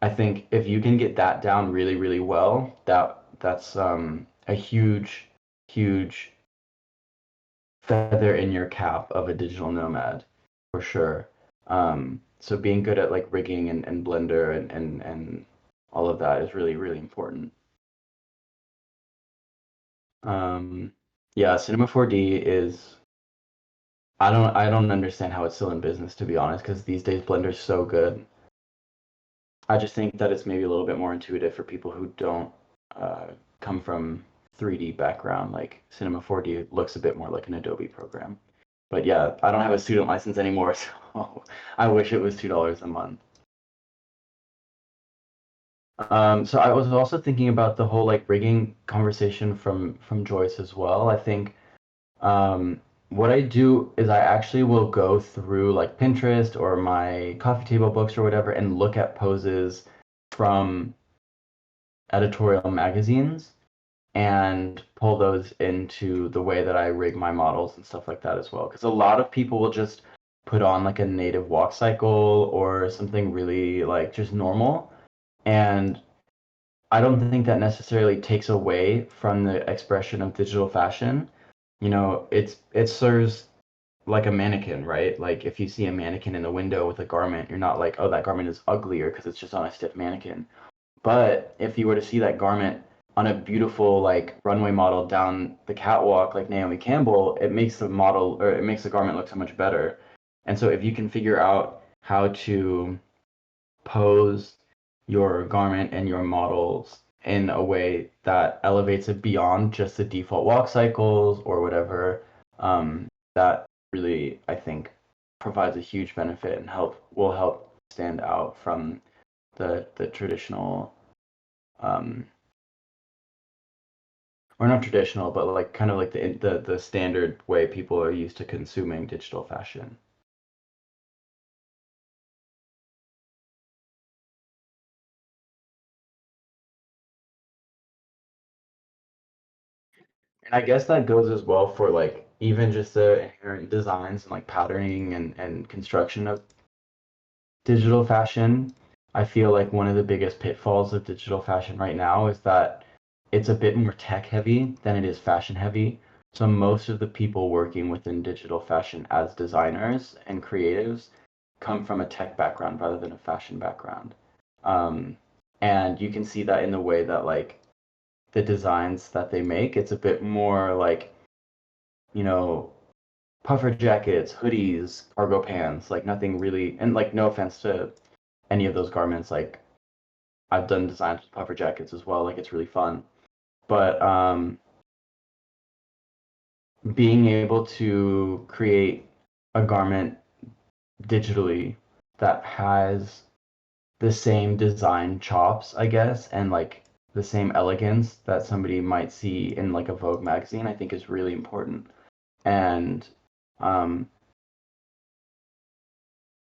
I think if you can get that down really, really well, that's a huge, huge feather in your cap of a digital nomad for sure. So being good at like rigging and Blender and all of that is really, really important. Um, yeah, Cinema 4D is I don't understand how it's still in business to be honest, because these days Blender's so good. I just think that it's maybe a little bit more intuitive for people who don't uh, come from 3D background. Like Cinema 4D looks a bit more like an Adobe program. But yeah, I don't have a student license anymore, so I wish it was $2 a month. So I was also thinking about the whole like rigging conversation from Joyce as well. I think what I do is I actually will go through like Pinterest or my coffee table books or whatever and look at poses from editorial magazines and pull those into the way that I rig my models and stuff like that as well. Because a lot of people will just put on like a native walk cycle or something really like just normal. And I don't think that necessarily takes away from the expression of digital fashion. It serves like a mannequin, right? Like if you see a mannequin in the window with a garment, you're not like, oh, that garment is uglier because it's just on a stiff mannequin. But if you were to see that garment on a beautiful like runway model down the catwalk like Naomi Campbell, it makes the model or it makes the garment look so much better. And so if you can figure out how to pose your garment and your models in a way that elevates it beyond just the default walk cycles or whatever, that really I think provides a huge benefit and will help stand out from the traditional um, or not traditional, but like kind of like the standard way people are used to consuming digital fashion. And I guess that goes as well for like even just the inherent designs and like patterning and construction of digital fashion. I feel like one of the biggest pitfalls of digital fashion right now is that it's a bit more tech heavy than it is fashion heavy. So most of the people working within digital fashion as designers and creatives come from a tech background rather than a fashion background. Um, and you can see that in the way that like the designs that they make, it's a bit more like, you know, puffer jackets, hoodies, cargo pants, like nothing really, and like no offense to any of those garments, like I've done designs with puffer jackets as well. Like it's really fun. But being able to create a garment digitally that has the same design chops, I guess, and like the same elegance that somebody might see in like a Vogue magazine, I think is really important. And um,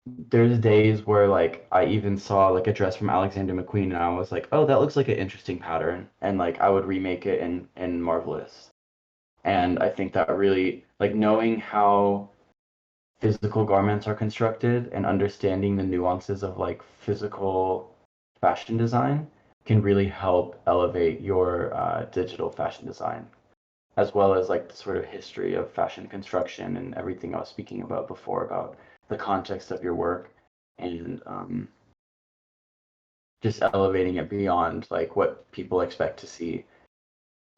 there's days where like I even saw like a dress from Alexander McQueen and I was like, oh, that looks like an interesting pattern, and like I would remake it in Marvelous. And I think that really like knowing how physical garments are constructed and understanding the nuances of like physical fashion design can really help elevate your digital fashion design, as well as like the sort of history of fashion construction and everything I was speaking about before about the context of your work and just elevating it beyond like what people expect to see.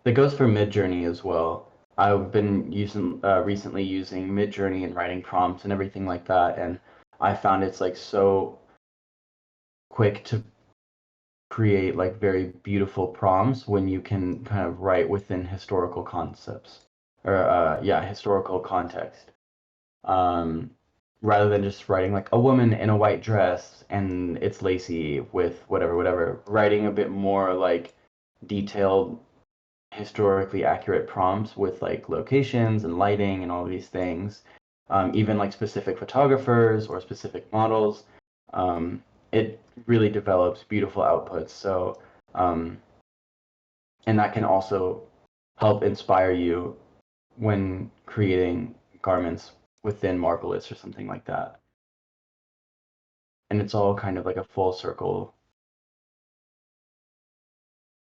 That goes for Midjourney as well. I've been using recently using Midjourney and writing prompts and everything like that, and I found it's like so quick to create like very beautiful prompts when you can kind of write within historical concepts or yeah, historical context. Um, rather than just writing like a woman in a white dress and it's lacy with whatever, writing a bit more like detailed historically accurate prompts with like locations and lighting and all these things, even like specific photographers or specific models, it really develops beautiful outputs. So, and that can also help inspire you when creating garments within Marvelous or something like that. And it's all kind of like a full circle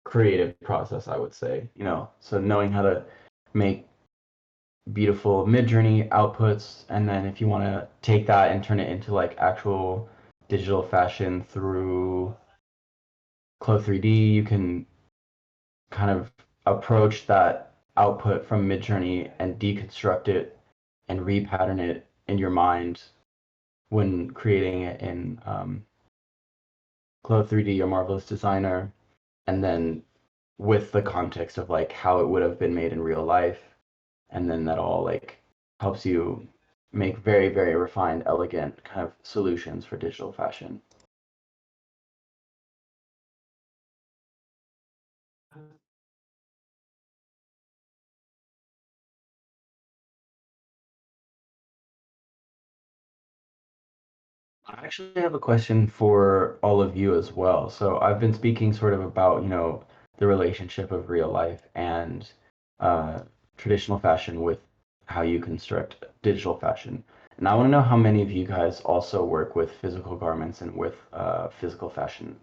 creative process, I would say, you know. So knowing how to make beautiful Midjourney outputs, and then if you want to take that and turn it into like actual digital fashion through Clo3D, you can kind of approach that output from Midjourney and deconstruct it and repattern it in your mind when creating it in Clo3D or Marvelous Designer, and then with the context of like how it would have been made in real life, and then that all like helps you make very, very refined, elegant kind of solutions for digital fashion. I actually have a question for all of you as well. So I've been speaking sort of about, you know, the relationship of real life and uh, traditional fashion with how you construct digital fashion. And I want to know how many of you guys also work with physical garments and with physical fashion,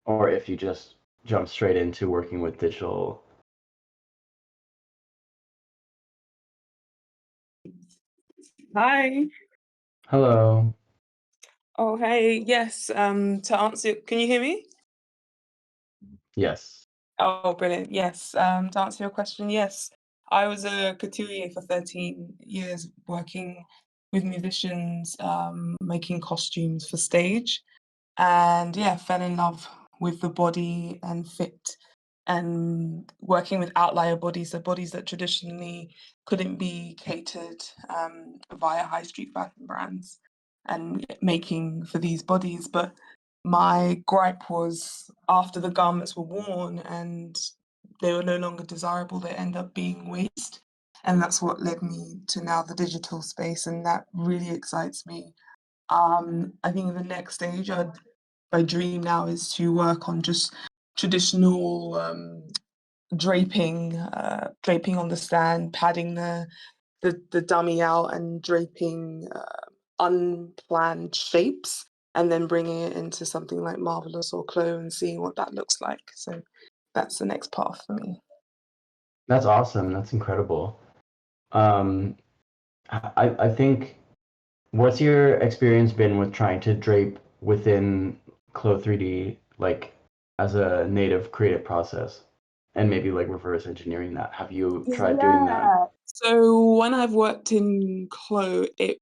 or if you just jump straight into working with digital. Hi. Hello. Oh, hey. Yes. To answer, can you hear me? Yes. Oh, brilliant. Yes. To answer your question, yes. I was a couturier for 13 years, working with musicians, making costumes for stage. And yeah, fell in love with the body and fit and working with outlier bodies, so bodies that traditionally couldn't be catered via high street fashion brands and making for these bodies. But my gripe was after the garments were worn and they were no longer desirable, they end up being waste. And that's what led me to now the digital space, and that really excites me. I think the next stage, my dream now is to work on just traditional draping on the stand, padding the dummy out, and draping unplanned shapes, and then bringing it into something like Marvelous or Clo and seeing what that looks like. So that's the next path for me. That's awesome. That's incredible. Um, I think, what's your experience been with trying to drape within Clo3D, like as a native creative process, and maybe like reverse engineering that? Have you tried doing that? Yeah. So when I've worked in Clo, it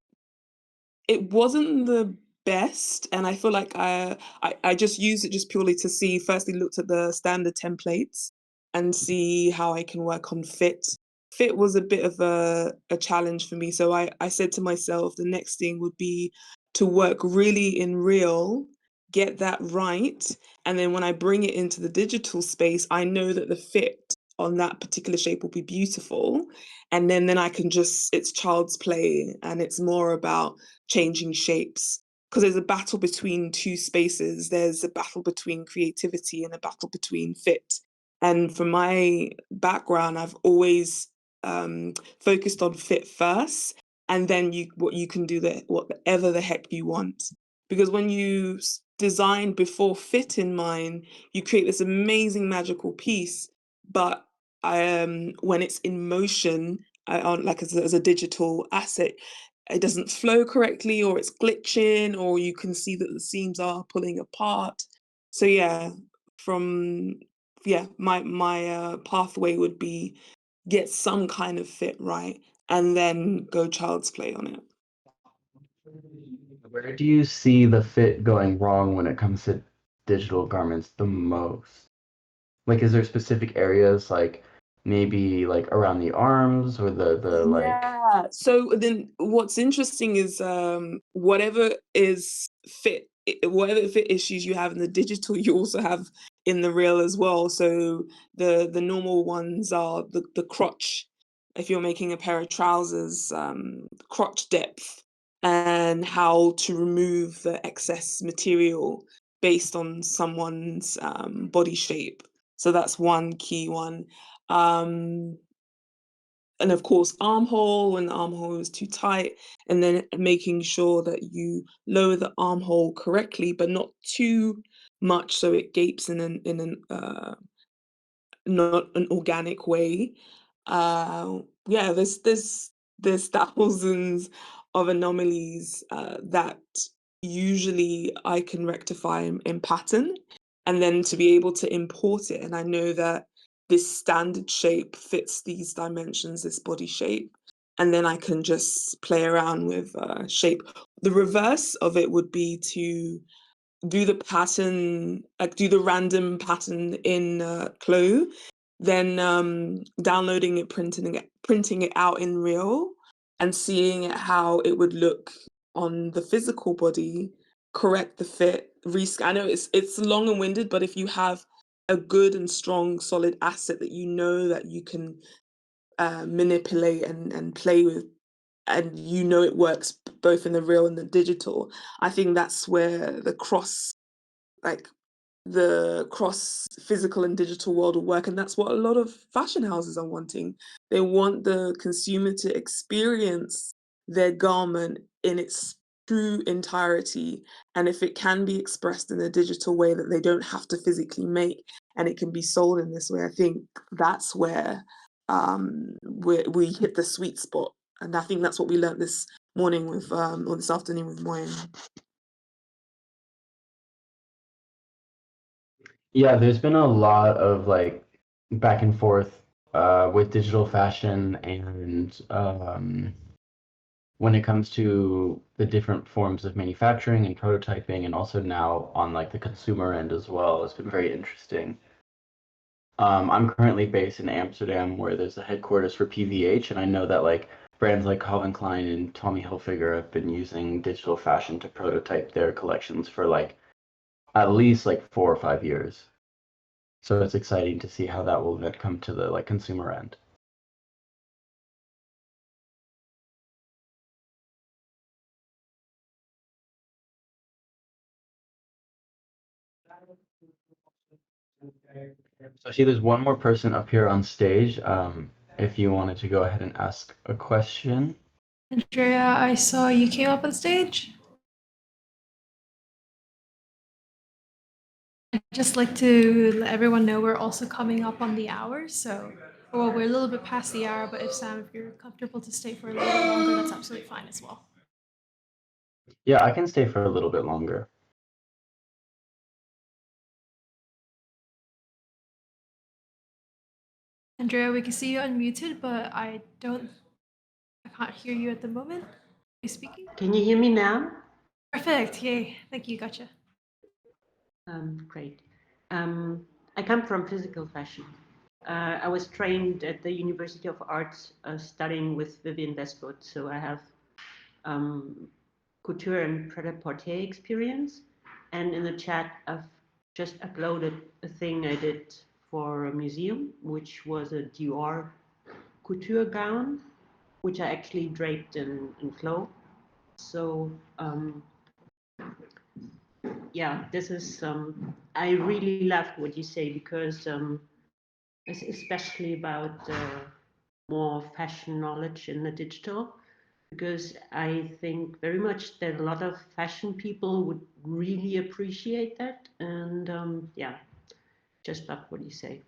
wasn't the best, and I feel like I just used it just purely to see, firstly looked at the standard templates and see how I can work on fit. Fit was a bit of a challenge for me. So I said to myself, the next thing would be to work really in real, get that right. And then when I bring it into the digital space, I know that the fit on that particular shape will be beautiful. And then I can just, it's child's play, and it's more about changing shapes. Because there's a battle between two spaces. There's a battle between creativity and a battle between fit. And from my background, I've always focused on fit first, and then what you can do, whatever the heck you want. Because when you design before fit in mind, you create this amazing magical piece. But when it's in motion, like as a digital asset, it doesn't flow correctly, or it's glitching, or you can see that the seams are pulling apart. So yeah, from my pathway would be get some kind of fit right, and then go child's play on it. Where do you see the fit going wrong when it comes to digital garments the most? Like, is there specific areas, like maybe like around the arms or the like? Yeah. So then what's interesting is whatever is fit, whatever fit issues you have in the digital, you also have in the real as well. So the normal ones are the crotch. If you're making a pair of trousers, crotch depth, and how to remove the excess material based on someone's body shape. So that's one key one. Um, and of course, armhole, when the armhole is too tight, and then making sure that you lower the armhole correctly, but not too much so it gapes in an not an organic way. Yeah, there's thousands of anomalies that usually I can rectify in pattern, and then to be able to import it, and I know that this standard shape fits these dimensions, this body shape, and then I can just play around with shape. The reverse of it would be to do the pattern, like do the random pattern in Clo, then downloading it, printing it out in real, and seeing how it would look on the physical body, correct the fit, rescan. I know it's long and winded, but if you have a good and strong, solid asset that you know that you can manipulate and play with, and you know it works both in the real and the digital, I think that's where like the cross physical and digital world will work. And that's what a lot of fashion houses are wanting. They want the consumer to experience their garment in its true entirety. And if it can be expressed in a digital way that they don't have to physically make, and it can be sold in this way, I think that's where we hit the sweet spot. And I think that's what we learned this morning with, or this afternoon with Moyen. Yeah, there's been a lot of like back and forth with digital fashion and when it comes to the different forms of manufacturing and prototyping, and also now on like the consumer end as well. It's been very interesting. I'm currently based in Amsterdam, where there's a headquarters for PVH, and I know that like brands like Calvin Klein and Tommy Hilfiger have been using digital fashion to prototype their collections for like at least like 4 or 5 years. So it's exciting to see how that will then come to the like consumer end. So I see there's one more person up here on stage. If you wanted to go ahead and ask a question. Andrea, I saw you came up on stage. I'd just like to let everyone know we're also coming up on the hour. So, well, we're a little bit past the hour, but if Sam, if you're comfortable to stay for a little bit longer, that's absolutely fine as well. Yeah, I can stay for a little bit longer. Andrea, we can see you unmuted, but I can't hear you at the moment. Are you speaking? Can you hear me now? Perfect. Yay. Thank you. Gotcha. Great. I come from physical fashion. I was trained at the University of Arts studying with Vivienne Westwood, so I have couture and pret-a-porter experience. And in the chat, I've just uploaded a thing I did for a museum, which was a Dior couture gown, which I actually draped in cloth. So yeah, this is, I really loved what you say, because especially about more fashion knowledge in the digital, because I think very much that a lot of fashion people would really appreciate that. And yeah, just love what you say.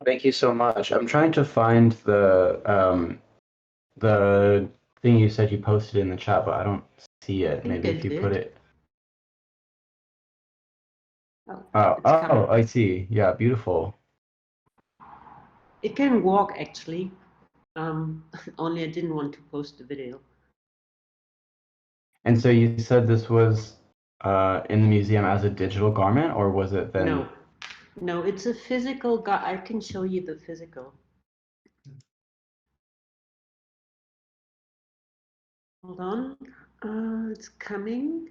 Thank you so much. I'm trying to find the thing you said you posted in the chat, but I don't see it. think Maybe I if you did. put it. Oh, it's coming. I see. Yeah, beautiful. It can walk actually. Only I didn't want to post the video. And so you said this was in the museum as a digital garment, or was it then? No, it's a physical. I can show you the physical. Hold on, it's coming.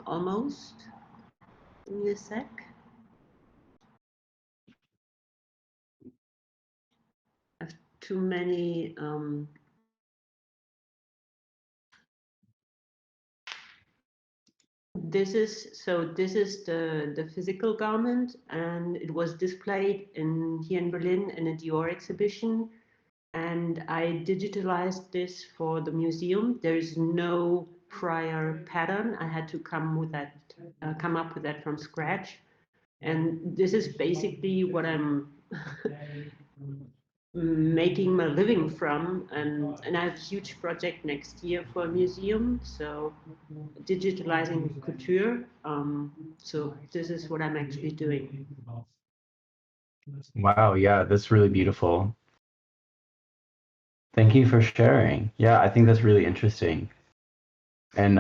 Almost. Give me a sec. I have too many. This is the physical garment, and it was displayed here in Berlin in a Dior exhibition. And I digitalized this for the museum. There is no prior pattern. I had to come up with that from scratch. And this is basically what I'm making my living from. And I have a huge project next year for a museum. So digitalizing couture. So this is what I'm actually doing. Wow, yeah, that's really beautiful. Thank you for sharing. Yeah, I think that's really interesting. And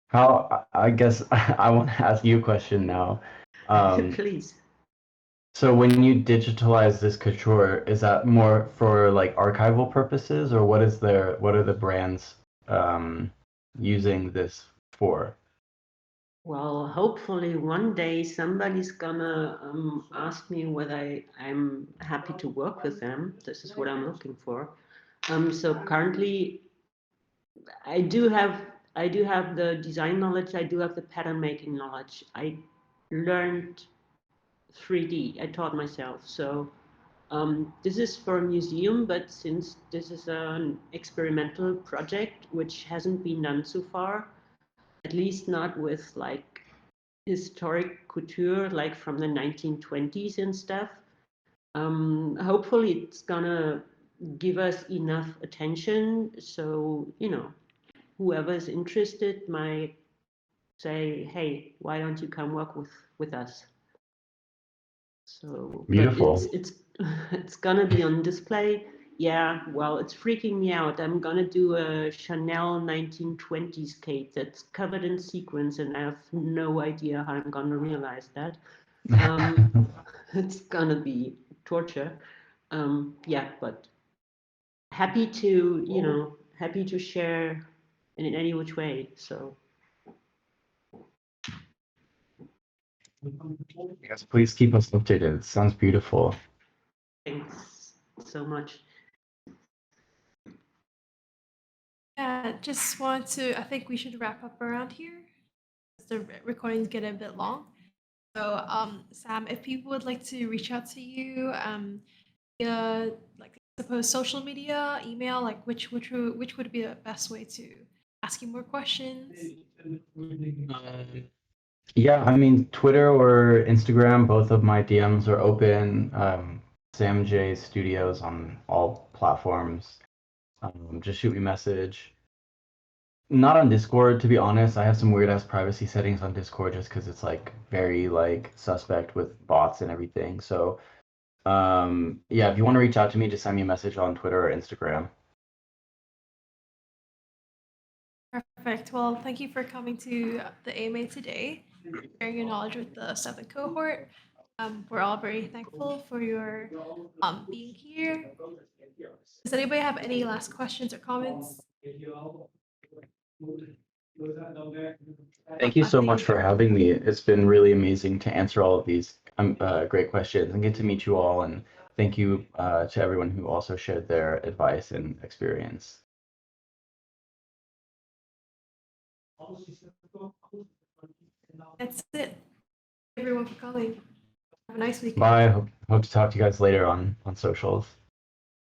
how, I guess I want to ask you a question now. Please. So when you digitalize this couture, is that more for like archival purposes, or what are the brands using this for? Well, hopefully one day somebody's gonna ask me whether I'm happy to work with them. This is what I'm looking for. So currently, I do have the design knowledge. I do have the pattern making knowledge. I learned 3D. I taught myself. So this is for a museum, but since this is an experimental project which hasn't been done so far, at least not with like historic couture, like from the 1920s and stuff. Hopefully it's gonna give us enough attention, so whoever is interested might say, hey, why don't you come work with us? So Beautiful. but it's gonna be on display. Yeah, well, it's freaking me out. I'm gonna do a Chanel 1920s cape that's covered in sequins, and I have no idea how I'm gonna realize that. It's gonna be torture. Yeah, but happy to share in any which way. So Yes, please keep us updated. It sounds beautiful. thanks so much. Yeah, just want to. I think we should wrap up around here. The recordings get a bit long. So, Sam, if people would like to reach out to you, via like I suppose social media, email, like which would be the best way to ask you more questions? Yeah, I mean, Twitter or Instagram, both of my DMs are open. SamJ Studios on all platforms. Just shoot me a message. Not on Discord, to be honest. I have some weird ass privacy settings on Discord just because it's like very like suspect with bots and everything. So Yeah, if you want to reach out to me, just send me a message on Twitter or Instagram. Perfect. Well, thank you for coming to the AMA today, sharing your knowledge with the 7th cohort. We're all very thankful for your being here. Does anybody have any last questions or comments? Thank you so much for having me. It's been really amazing to answer all of these great questions and get to meet you all. And thank you to everyone who also shared their advice and experience. That's it. Everyone for coming. Have a nice weekend. Bye. Hope to talk to you guys later on socials.